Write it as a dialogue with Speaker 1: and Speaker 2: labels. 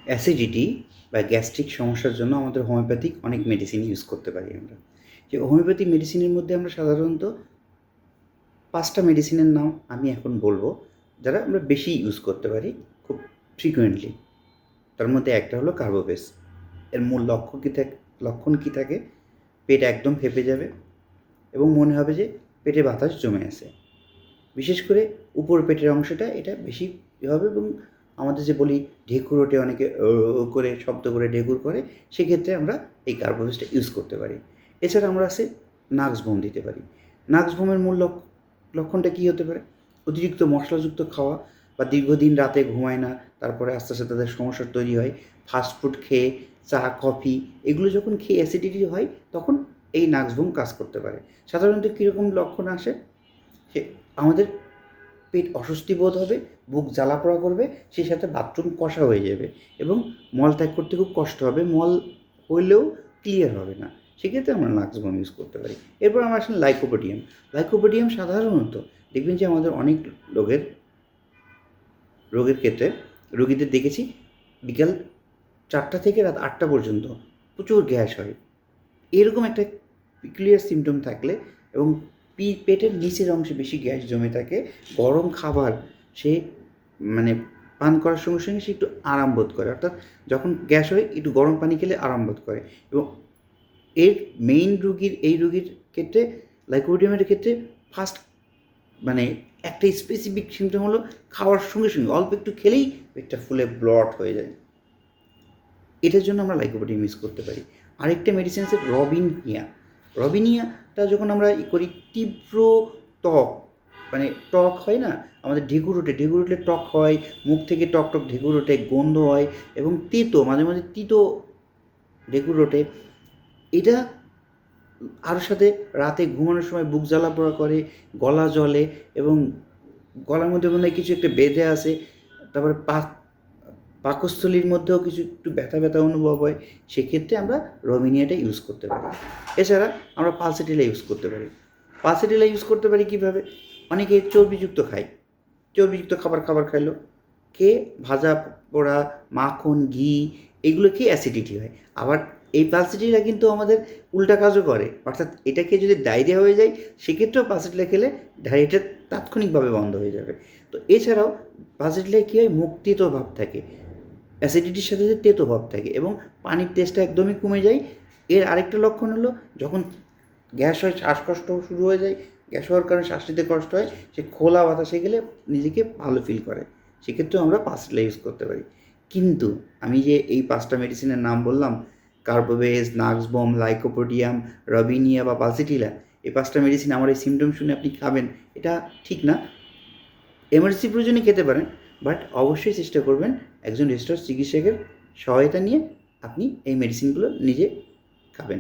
Speaker 1: Acidity বা gastric সমস্যার জন্য আমাদের হোমিওপ্যাথিক অনেক মেডিসিন ইউজ করতে পারি আমরা। যে হোমিওপ্যাথিক মেডিসিনের মধ্যে আমরা সাধারণত 5টা মেডিসিনের নাম আমি এখন বলবো, যারা আমরা বেশি ইউজ করতে পারি খুব ফ্রিকুয়েন্টলি। তার মধ্যে একটা হলো কার্বোভেস। এর মূল লক্ষণ কী থাকে? পেট একদম ফেঁপে যাবে এবং মনে হবে যে পেটে বাতাস জমে আছে। বিশেষ করে উপর পেটের অংশটা এটা বেশি হবে এবং আমাদের যে বলি ঢেকুর ওঠে, অনেকে করে শব্দ করে ঢেকুর করে, সেক্ষেত্রে আমরা এই কার্বোভেসটা ইউজ করতে পারি। এছাড়া আমরা নাক্স ভোম দিতে পারি। নাক্স ভোমের মূল লক্ষণটা কী হতে পারে? অতিরিক্ত মশলাযুক্ত খাওয়া বা দীর্ঘদিন রাতে ঘুমায় না, তারপরে আস্তে আস্তে তাদের সমস্যা তৈরি হয়। ফাস্টফুড খেয়ে, চা কফি এগুলো যখন খেয়ে অ্যাসিডিটি হয়, তখন এই নাক্স ভোম কাজ করতে পারে। সাধারণত কীরকম লক্ষণ আসে? সে আমাদের পেট অস্বস্তি বোধ হবে, বুক জ্বালাপোড়া করবে, সেই সাথে বাথরুম কষা হয়ে যাবে এবং মল ত্যাগ করতে খুব কষ্ট হবে, মল হইলেও ক্লিয়ার হবে না। সেক্ষেত্রে আমরা নাক্স ভোম ইউজ করতে পারি। এরপর আমরা আসলে লাইকোপোডিয়াম। লাইকোপোডিয়াম সাধারণত দেখবেন যে আমাদের অনেক রোগের ক্ষেত্রে রোগীদের দেখেছি বিকাল 4টা থেকে রাত 8টা পর্যন্ত প্রচুর গ্যাস হয়। এরকম একটা পিকুলিয়ার সিমটম থাকলে এবং পেটের নিচের অংশে বেশি গ্যাস জমে থাকে, গরম খাবার সে মানে পান করার সঙ্গে সঙ্গে সে একটু আরাম বোধ করে, অর্থাৎ যখন গ্যাস হয় একটু গরম পানি খেলে আরাম বোধ করে। এবং এর এই রোগীর ক্ষেত্রে লাইকোপোডিয়ামের ক্ষেত্রে ফার্স্ট একটা স্পেসিফিক সিমটম হলো খাওয়ার সঙ্গে সঙ্গে অল্প একটু খেলেই পেটটা ফুলে ব্লট হয়ে যায়। এটার জন্য আমরা লাইকোপোডিয়াম ইউজ করতে পারি। আরেকটা মেডিসিন আছে রবিনিয়া। রবিনিয়াটা যখন আমরা করি তীব্র ত্বক, টক হয় না, আমাদের ঢেকুর উঠলে টক হয়, মুখ থেকে টক ঢেকুর ওঠে, গন্ধ হয় এবং মাঝে মাঝে তিতো ঢেকুর ওঠে। এটা আরও সাথে রাতে ঘুমানোর সময় বুক জ্বালাপোড়া করে, গলা জ্বলে এবং গলার মধ্যে মনে হয় কিছু একটা বেঁধে আসে। তারপরে পাকস্থলীর মধ্যেও কিছু একটু ব্যথা ব্যথা অনুভব হয়। সেক্ষেত্রে আমরা রবিনিয়াটা ইউজ করতে পারি। এছাড়া আমরা পালসেটিলা ইউজ করতে পারি। পালসেটিলা ইউজ করতে পারি কীভাবে? অনেকে চর্বিযুক্ত খায়, চর্বিযুক্ত খাবার খাইলো, খেয়ে ভাজা পোড়া মাখন ঘি এগুলো খেয়ে অ্যাসিডিটি হয়। আবার এই পালসেটিলা কিন্তু আমাদের উল্টা কাজও করে, অর্থাৎ এটা খেয়ে যদি ডায়রিয়া হয়ে যায়, সেক্ষেত্রেও পালসেটিলা খেলে ডায়রিয়াটা তাৎক্ষণিকভাবে বন্ধ হয়ে যাবে। তো এছাড়াও পালসেটিলায় কী হয়? মুখ তেতো ভাব থাকে, অ্যাসিডিটির সাথে সাথে তেতো ভাব থাকে এবং পানির টেস্টটা একদমই কমে যায়। এর আরেকটা লক্ষণ হলো যখন গ্যাস হয়, শ্বাসকষ্ট শুরু হয়ে যায়, গ্যাস হওয়ার কারণে শ্বাস নিতে কষ্ট হয়, সে খোলা বাতাসে গেলে নিজেকে ভালো ফিল করে। সেক্ষেত্রেও আমরা পালসেটিলা ইউজ করতে পারি। কিন্তু আমি যে এই 5টা মেডিসিনের নাম বললাম, কার্বোভেজ, নাক্সভোম, লাইকোপোডিয়াম, রবিনিয়া বা পালসেটিলা, এই 5টা মেডিসিন আমার এই সিমটম শুনে আপনি খাবেন, এটা ঠিক না। এমার্জেন্সি প্রয়োজনে খেতে পারেন, বাট অবশ্যই চেষ্টা করবেন একজন রেজিস্টার্ড চিকিৎসকের সহায়তা নিয়ে আপনি এই মেডিসিনগুলো নিজে খাবেন।